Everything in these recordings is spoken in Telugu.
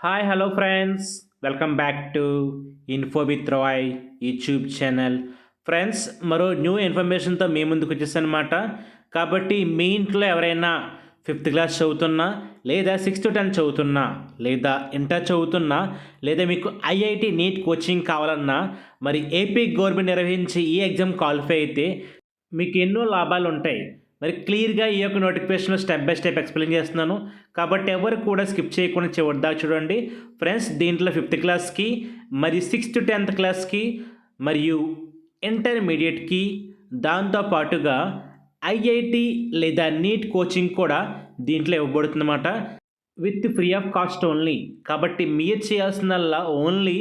Hi hello friends, welcome back to info with Rai YouTube channel. Friends, మరో న్యూ ఇన్ఫర్మేషన్తో మీ ముందుకు వచ్చేసానమాట. కాబట్టి మీ ఇంట్లో ఎవరైనా ఫిఫ్త్ క్లాస్ చదువుతున్నా, లేదా 6th-10th చదువుతున్నా, లేదా ఇంటర్ చదువుతున్నా, లేదా మీకు ఐఐటి నీట్ కోచింగ్ కావాలన్నా, మరి ఏపీ గవర్నమెంట్ నిర్వహించి ఈ ఎగ్జామ్ క్వాలిఫై అయితే మీకు ఎన్నో లాభాలు ఉంటాయి. మరి క్లియర్గా ఈ యొక్క నోటిఫికేషన్లో స్టెప్ బై స్టెప్ ఎక్స్ప్లెయిన్ చేస్తున్నాను. కాబట్టి ఎవరు కూడా స్కిప్ చేయకుండా చివరిదా చూడండి. ఫ్రెండ్స్, దీంట్లో 5th క్లాస్కి, మరి 6th-10th క్లాస్కి, మరియు ఇంటర్మీడియట్కి, దాంతోపాటుగా ఐఐటి లేదా నీట్ కోచింగ్ కూడా దీంట్లో ఇవ్వబడుతుందన్నమాట. With free of cost only. కాబట్టి మీరు చేయాల్సిందల్లా ఓన్లీ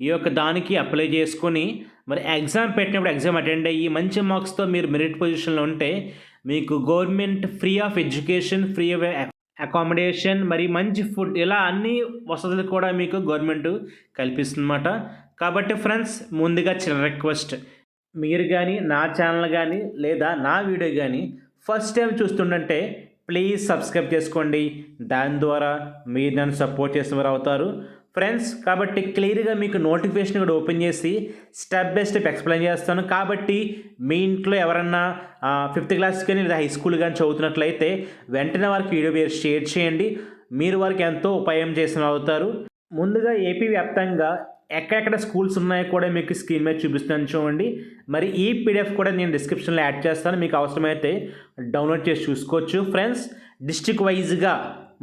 ఈ యొక్క దానికి అప్లై చేసుకొని, మరి ఎగ్జామ్ పెట్టినప్పుడు ఎగ్జామ్ అటెండ్ అయ్యి మంచి మార్క్స్తో మీరు మెరిట్ పొజిషన్లో ఉంటే మీకు government free of education, free of accommodation, మరి మంచి ఫుడ్, ఇలా అన్ని వసతులు కూడా మీకు గవర్నమెంట్ కల్పిస్తుందన్నమాట. కాబట్టి ఫ్రెండ్స్, ముందుగా చిన్న రిక్వెస్ట్, మీరు కానీ నా ఛానల్ కానీ లేదా నా వీడియో కానీ ఫస్ట్ టైం చూస్తుంటే ప్లీజ్ సబ్స్క్రైబ్ చేసుకోండి. దాని ద్వారా మీరు నన్ను సపోర్ట్ చేసేవారు అవుతారు ఫ్రెండ్స్. కాబట్టి క్లియర్గా మీకు నోటిఫికేషన్ కూడా ఓపెన్ చేసి స్టెప్ బై స్టెప్ ఎక్స్ప్లెయిన్ చేస్తాను. కాబట్టి మీ ఇంట్లో ఎవరన్నా 5th క్లాస్ కానీ లేదా హై స్కూల్ కానీ చదువుతున్నట్లయితే వెంటనే వారికి వీడియో షేర్ చేయండి. మీరు వారికి ఎంతో ఉపయోగం చేసిన అవుతారు. ముందుగా ఏపీ వ్యాప్తంగా ఎక్కడెక్కడ స్కూల్స్ ఉన్నాయో కూడా మీకు స్క్రీన్ మీద చూపిస్తాను చూడండి. మరి ఈ పీడిఎఫ్ కూడా నేను డిస్క్రిప్షన్లో యాడ్ చేస్తాను, మీకు అవసరమైతే డౌన్లోడ్ చేసి చూసుకోవచ్చు. ఫ్రెండ్స్, డిస్ట్రిక్ట్ వైజ్గా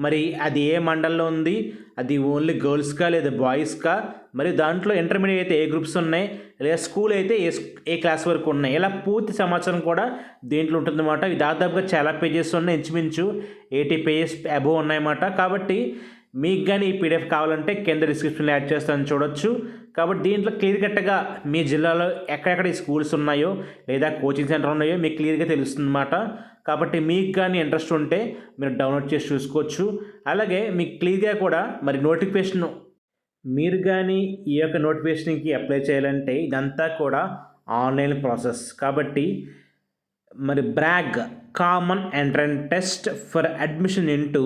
మరి అది ఏ మండలంలో ఉంది, అది ఓన్లీ గర్ల్స్కా లేదా బాయ్స్కా, మరి దాంట్లో ఇంటర్మీడియట్ అయితే ఏ గ్రూప్స్ ఉన్నాయి, లేదా స్కూల్ అయితే ఏ క్లాస్ వరకు ఉన్నాయి, ఇలా పూర్తి సమాచారం కూడా దీంట్లో ఉంటుందన్నమాట. ఇది దాదాపుగా చాలా పేజెస్ ఉన్నాయి, ఇంచుమించు 80 పేజెస్ అబోవ్ ఉన్నాయన్నమాట. కాబట్టి మీకు కానీ ఈ పీడిఎఫ్ కావాలంటే కింద డిస్క్రిప్షన్లో యాడ్ చేస్తాను చూడొచ్చు. కాబట్టి దీంట్లో క్లియర్ కట్గా మీ జిల్లాలో ఎక్కడెక్కడ ఈ స్కూల్స్ ఉన్నాయో లేదా కోచింగ్ సెంటర్ ఉన్నాయో మీకు క్లియర్గా తెలుస్తుంది అన్నమాట. కాబట్టి మీకు కానీ ఇంట్రెస్ట్ ఉంటే మీరు డౌన్లోడ్ చేసి చూసుకోవచ్చు. అలాగే మీకు క్లియర్గా కూడా మరి నోటిఫికేషన్, మీరు కానీ ఈ యొక్క నోటిఫికేషన్కి అప్లై చేయాలంటే ఇదంతా కూడా ఆన్లైన్ ప్రాసెస్. కాబట్టి మరి brag common entrance test for admission into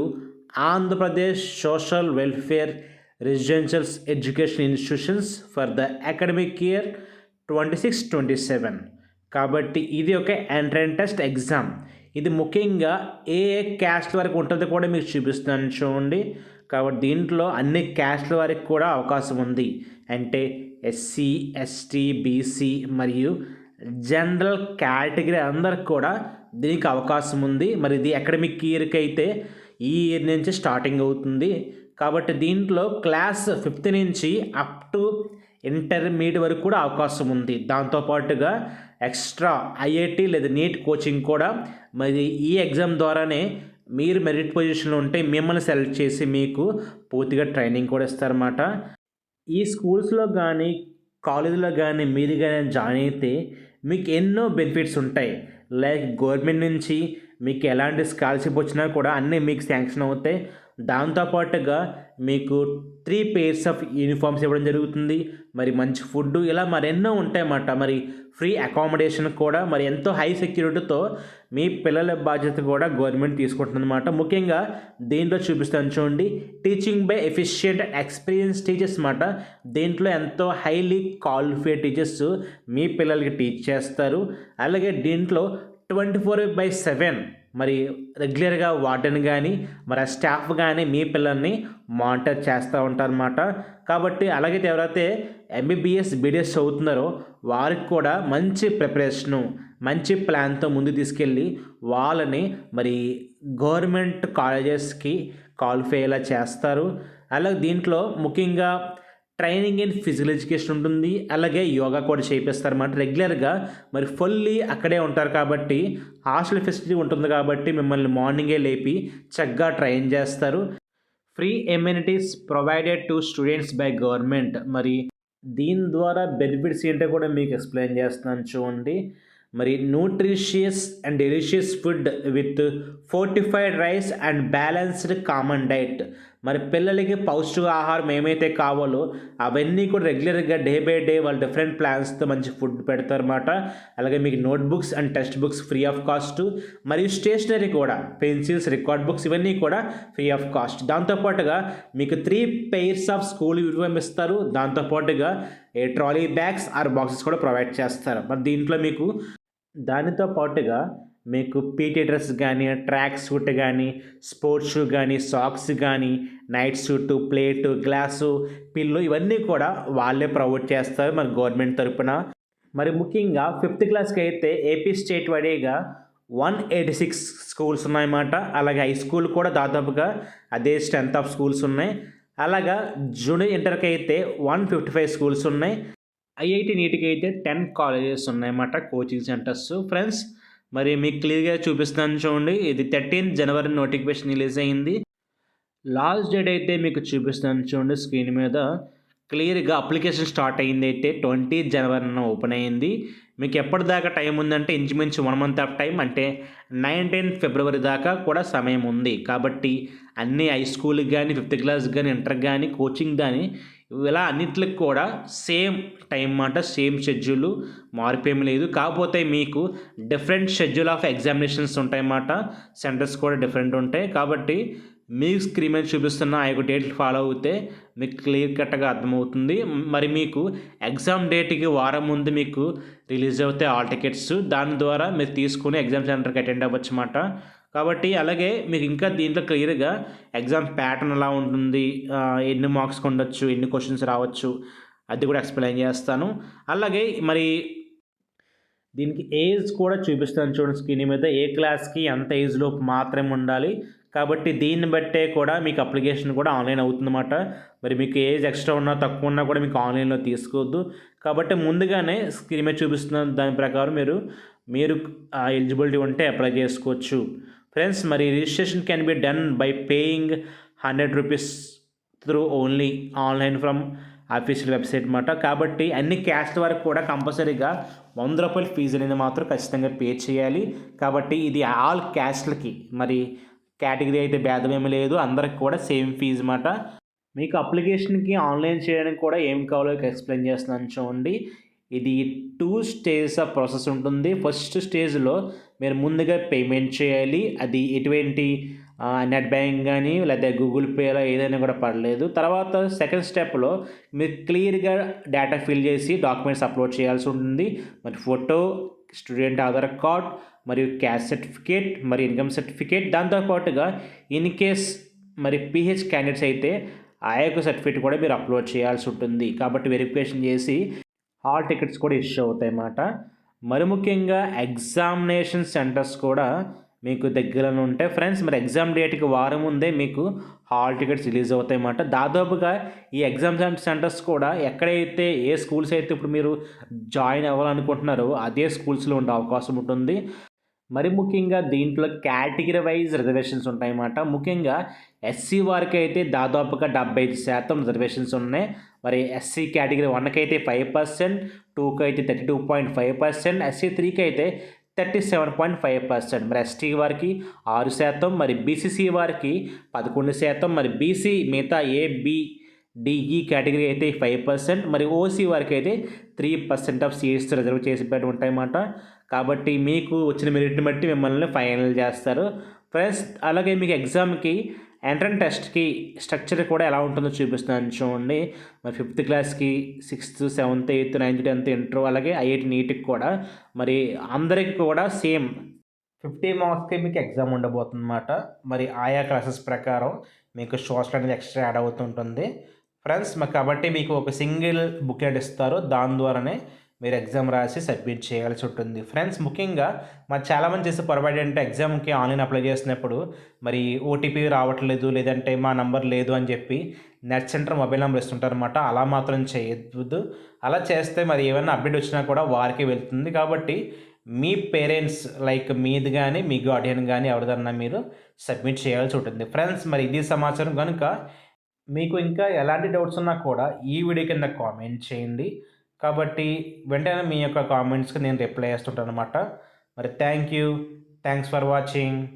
Andhra Pradesh social welfare residential education institutions for the academic year 26-27. కాబట్టి ఇది ఒక ఎంట్రన్స్ టెస్ట్ ఎగ్జామ్. ఇది ముఖ్యంగా ఏ క్యాస్ట్ వరకు ఉంటుందో కూడా మీకు చూపిస్తున్నాను చూడండి. కాబట్టి దీంట్లో అన్ని క్యాస్ట్ల వారికి కూడా అవకాశం ఉంది. అంటే ఎస్సీ, ఎస్టీ, బీసీ మరియు జనరల్ కేటగిరీ అందరికి కూడా దీనికి అవకాశం ఉంది. మరి ఇది అకాడమిక్ ఇయర్కి అయితే ఈ ఇయర్ నుంచి స్టార్టింగ్ అవుతుంది. కాబట్టి దీంట్లో క్లాస్ 5th నుంచి అప్ టు ఇంటర్మీడియట్ వరకు కూడా అవకాశం ఉంది. దాంతోపాటుగా ఎక్స్ట్రా ఐఐటి లేదా నీట్ కోచింగ్ కూడా మరి ఈ ఎగ్జామ్ ద్వారానే మీరు మెరిట్ పొజిషన్లో ఉంటే మిమ్మల్ని సెలెక్ట్ చేసి మీకు పూర్తిగా ట్రైనింగ్ కూడా ఇస్తారన్నమాట. ఈ స్కూల్స్లో కానీ కాలేజీలో కానీ మీరు కానీ జాయిన్ అయితే మీకు ఎన్నో బెనిఫిట్స్ ఉంటాయి. లైక్ గవర్నమెంట్ నుంచి మీకు ఎలాంటి స్కాలర్షిప్ వచ్చినా కూడా అన్నీ మీకు శాంక్షన్ అవుతాయి. దాంతోపాటుగా మీకు 3 pairs ఆఫ్ యూనిఫామ్స్ ఇవ్వడం జరుగుతుంది. మరి మంచి ఫుడ్, ఇలా మరెన్నో ఉంటాయన్నమాట. మరి ఫ్రీ అకామిడేషన్ కూడా, మరి ఎంతో హై సెక్యూరిటీతో మీ పిల్లల బాధ్యత కూడా గవర్నమెంట్ తీసుకుంటుందన్నమాట. ముఖ్యంగా దీంట్లో చూపిస్తాను చూడండి, teaching by efficient experience teachers అన్నమాట. దీంట్లో ఎంతో హైలీ క్వాలిఫైడ్ టీచర్స్ మీ పిల్లలకి టీచ్ చేస్తారు. అలాగే దీంట్లో 24/7 మరి రెగ్యులర్గా వార్డెన్ కానీ మరి ఆ స్టాఫ్ కానీ మీ పిల్లల్ని మానిటర్ చేస్తూ ఉంటారన్నమాట. కాబట్టి అలాగే ఎవరైతే ఎంబీబీఎస్, బీడీఎస్ చదువుతున్నారో వారికి కూడా మంచి ప్రిపరేషను, మంచి ప్లాన్తో ముందు తీసుకెళ్ళి వాళ్ళని మరి గవర్నమెంట్ కాలేజెస్కి క్వాలిఫై అయ్యేలా చేస్తారు. అలాగే దీంట్లో ముఖ్యంగా ట్రైనింగ్ ఇన్ ఫిజికల్ ఎడ్యుకేషన్ ఉంటుంది. అలాగే యోగా కూడా చేపిస్తారన్నమాట రెగ్యులర్గా. మరి ఫుల్లీ అక్కడే ఉంటారు కాబట్టి హాస్టల్ ఫెసిలిటీ ఉంటుంది. కాబట్టి మిమ్మల్ని మార్నింగే లేపి చక్కగా ట్రైన్ చేస్తారు. Free amenities provided to students by government. మరి దీని ద్వారా బెనిఫిట్స్ ఏంటో కూడా మీకు ఎక్స్ప్లెయిన్ చేస్తున్నాను చూడండి. మరి nutritious and delicious food with fortified rice and balanced common diet. మరి పిల్లలకి పౌష్టిక ఆహారం ఏమైతే కావాలో అవన్నీ కూడా రెగ్యులర్గా డే బై డే వాళ్ళు డిఫరెంట్ ప్లాన్స్తో మంచి ఫుడ్ పెడతారన్నమాట. అలాగే మీకు notebooks and text books free of cost, మరియు స్టేషనరీ కూడా పెన్సిల్స్, రికార్డ్ బుక్స్ ఇవన్నీ కూడా ఫ్రీ ఆఫ్ కాస్ట్. దాంతోపాటుగా మీకు 3 పెయిర్స్ ఆఫ్ స్కూల్ యూనిఫామ్ ఇస్తారు. దాంతోపాటుగా ట్రాలీ బ్యాగ్స్ ఆర్ బాక్సెస్ కూడా ప్రొవైడ్ చేస్తారు. మరి దీంట్లో మీకు దానితో పాటుగా మీకు పీటీ డ్రెస్ కానీ, ట్రాక్ సూట్ కానీ, స్పోర్ట్స్ షూ కానీ, సాక్స్ కానీ, నైట్ సూటు, ప్లేటు, గ్లాసు, పిల్లు ఇవన్నీ కూడా వాళ్ళే ప్రొవైడ్ చేస్తారు మరి గవర్నమెంట్ తరపున. మరి ముఖ్యంగా 5th క్లాస్కి అయితే ఏపీ స్టేట్ వైడ్గా 186 స్కూల్స్ ఉన్నాయన్నమాట. అలాగే హై స్కూల్ కూడా దాదాపుగా అదే స్ట్రెంత్ ఆఫ్ స్కూల్స్ ఉన్నాయి. అలాగా జూనియర్ ఇంటర్కి అయితే 155 స్కూల్స్ ఉన్నాయి. ఐఐటి నీట్కి అయితే 10 కాలేజెస్ ఉన్నాయన్నమాట, కోచింగ్ సెంటర్స్. ఫ్రెండ్స్ మరి మీకు క్లియర్గా చూపిస్తున్నాను చూడండి. ఇది 13th జనవరి నోటిఫికేషన్ రిలీజ్ అయింది. లాస్ట్ డేట్ అయితే మీకు చూపిస్తున్నాను చూడండి స్క్రీన్ మీద. క్లియర్గా అప్లికేషన్ స్టార్ట్ అయింది అయితే 20th జనవరిన ఓపెన్ అయింది. మీకు ఎప్పటిదాకా టైం ఉందంటే ఇంచుమించు 1 month ఆఫ్ టైం, అంటే 19th ఫిబ్రవరి దాకా కూడా సమయం ఉంది. కాబట్టి అన్ని హై స్కూల్కి కానీ, 5th క్లాస్ కానీ, ఇంటర్ కానీ, కోచింగ్ కానీ ఇలా అన్నింటికి కూడా సేమ్ టైం మాట, సేమ్ షెడ్యూల్, మార్పు ఏమి లేదు. కాకపోతే మీకు డిఫరెంట్ షెడ్యూల్ ఆఫ్ ఎగ్జామినేషన్స్ ఉంటాయన్నమాట. సెంటర్స్ కూడా డిఫరెంట్ ఉంటాయి. కాబట్టి మీకు స్క్రీన్ మీద చూపిస్తున్న ఆ యొక్క డేట్లు ఫాలో అవుతే మీకు క్లియర్ కట్గా అర్థమవుతుంది. మరి మీకు ఎగ్జామ్ డేట్కి వారం ముందు మీకు రిలీజ్ అవుతాయి ఆల్ టికెట్స్. దాని ద్వారా మీరు తీసుకుని ఎగ్జామ్ సెంటర్కి అటెండ్ అవ్వచ్చు అన్నమాట. కాబట్టి అలాగే మీకు ఇంకా దీంట్లో క్లియర్గా ఎగ్జామ్ ప్యాటర్న్ ఎలా ఉంటుంది, ఎన్ని మార్క్స్ ఉండొచ్చు, ఎన్ని క్వశ్చన్స్ రావచ్చు, అది కూడా ఎక్స్ప్లెయిన్ చేస్తాను. అలాగే మరి దీనికి ఏజ్ కూడా చూపిస్తాను చూడండి స్క్రీన్ మీద. ఏ క్లాస్కి ఎంత ఏజ్లోపు మాత్రమే ఉండాలి. కాబట్టి దీన్ని బట్టే కూడా మీకు అప్లికేషన్ కూడా ఆన్లైన్ అవుతుందన్నమాట. మరి మీకు ఏజ్ ఎక్స్ట్రా ఉన్నా తక్కువ ఉన్నా కూడా మీకు ఆన్లైన్లో తీసుకోవద్దు. కాబట్టి ముందుగానే స్క్రీన్ మీద చూపిస్తున్న దాని ప్రకారం మీరు ఎలిజిబిలిటీ ఉంటే అప్లై చేసుకోవచ్చు. ఫ్రెండ్స్ మరి registration can be done by paying 100 rupees through only online from official website అన్నమాట. కాబట్టి అన్ని క్యాస్ట్ వరకు కూడా కంపల్సరీగా 100 రూపాయల ఫీజు అనేది మాత్రం ఖచ్చితంగా పే చేయాలి. కాబట్టి ఇది ఆల్ క్యాస్ట్లకి, మరి కేటగిరీ అయితే భేదమేమీ లేదు, అందరికి కూడా సేమ్ ఫీజు అన్నమాట. మీకు అప్లికేషన్కి ఆన్లైన్ చేయడానికి కూడా ఏం కావాలో ఎక్స్ప్లెయిన్ చేస్తున్నాను చూడండి. ఇది 2 స్టేజెస్ ఆఫ్ ప్రాసెస్ ఉంటుంది. ఫస్ట్ స్టేజ్లో మీరు ముందుగా పేమెంట్ చేయాలి. అది ఎటువంటి నెట్ బ్యాంకింగ్ కానీ లేదా గూగుల్ పేలో ఏదైనా కూడా పర్లేదు. తర్వాత సెకండ్ స్టెప్లో మీరు క్లియర్గా డేటా ఫిల్ చేసి డాక్యుమెంట్స్ అప్లోడ్ చేయాల్సి ఉంటుంది. మరి ఫోటో, స్టూడెంట్ ఆధార్ కార్డ్, మరియు క్యాస్ట్ సర్టిఫికేట్, మరి ఇన్కమ్ సర్టిఫికేట్. దాంతోపాటుగా ఇన్ కేస్ మరి పిహెచ్ క్యాండిడేట్స్ అయితే ఆ యొక్క సర్టిఫికేట్ కూడా మీరు అప్లోడ్ చేయాల్సి ఉంటుంది. కాబట్టి వెరిఫికేషన్ చేసి హాల్ టికెట్స్ కూడా ఇష్యూ అవుతాయి అన్నమాట. మరి ముఖ్యంగా ఎగ్జామినేషన్ సెంటర్స్ కూడా మీకు దగ్గరలో ఉంటాయి. ఫ్రెండ్స్ మరి ఎగ్జామ్ డేట్కి వారం ముందే మీకు హాల్ టికెట్స్ రిలీజ్ అవుతాయి అన్నమాట. దాదాపుగా ఈ ఎగ్జామ్ సెంటర్స్ కూడా ఎక్కడైతే ఏ స్కూల్స్ అయితే ఇప్పుడు మీరు జాయిన్ అవ్వాలనుకుంటున్నారో అదే స్కూల్స్లో ఉండే అవకాశం ఉంటుంది. మరి ముఖ్యంగా దీంట్లో కేటగిరీ వైజ్ రిజర్వేషన్స్ ఉంటాయన్నమాట. ముఖ్యంగా ఎస్సీ వారికి అయితే దాదాపుగా 75% రిజర్వేషన్స్ ఉన్నాయి. మరి ఎస్సీ కేటగిరీ 1కి అయితే 5%, 2కి అయితే 32.5%, ఎస్సీ 3కి అయితే 37.5%. మరి ఎస్టీ వారికి 6%, మరి బీసీసీ వారికి 11%, మరి బీసీ మిగతా ఏబిడిఈ కేటగిరీ అయితే 5%, మరి ఓసీ వారికి అయితే 3% ఆఫ్ సీట్స్ రిజర్వ్ చేసి పెట్టి ఉంటాయన్నమాట. కాబట్టి మీకు వచ్చిన మెరిట్ని బట్టి మిమ్మల్ని ఫైనల్ చేస్తారు. ఫ్రెండ్స్ అలాగే మీకు ఎగ్జామ్కి ఎంట్రన్స్ టెస్ట్కి స్ట్రక్చర్ కూడా ఎలా ఉంటుందో చూపిస్తున్నాను చూడండి. మరి 5th క్లాస్కి 6th, 7th, 8th, 9th, 10th inter, అలాగే ఐఐటి నీట్కి కూడా మరి అందరికి కూడా సేమ్ 50 మార్క్స్కి మీకు ఎగ్జామ్ ఉండబోతుంది అన్నమాట. మరి ఆయా క్లాసెస్ ప్రకారం మీకు సోషల్ అనేది ఎక్స్ట్రా యాడ్ అవుతుంటుంది. ఫ్రెండ్స్ కాబట్టి మీకు ఒక సింగిల్ బుక్లెట్ ఇస్తారు. దాని ద్వారానే మీరు ఎగ్జామ్ రాసి సబ్మిట్ చేయాల్సి ఉంటుంది. ఫ్రెండ్స్ ముఖ్యంగా మరి చాలామంది చేసే పొరపాటు అంటే ఎగ్జామ్కి ఆన్లైన్ అప్లై చేసినప్పుడు మరి ఓటీపీ రావట్లేదు, లేదంటే మా నంబర్ లేదు అని చెప్పి నెట్ సెంటర్ మొబైల్ నెంబర్ ఇస్తుంటారన్నమాట. అలా మాత్రం చేయొద్దు. అలా చేస్తే మరి ఏమైనా అప్డేట్ వచ్చినా కూడా వారికి వెళ్తుంది. కాబట్టి మీ పేరెంట్స్ లైక్ మీది కానీ మీ గార్డియన్ కానీ ఎవరిదన్నా మీరు సబ్మిట్ చేయాల్సి ఉంటుంది. ఫ్రెండ్స్ మరి ఇది సమాచారం కనుక మీకు ఇంకా ఎలాంటి డౌట్స్ ఉన్నా కూడా ఈ వీడియో కింద కామెంట్ చేయండి. కాబట్టి వెంటనే మీ యొక్క కామెంట్స్కి నేను రిప్లై చేస్తుంటాను అనమాట. మరి thank you. Thanks for watching.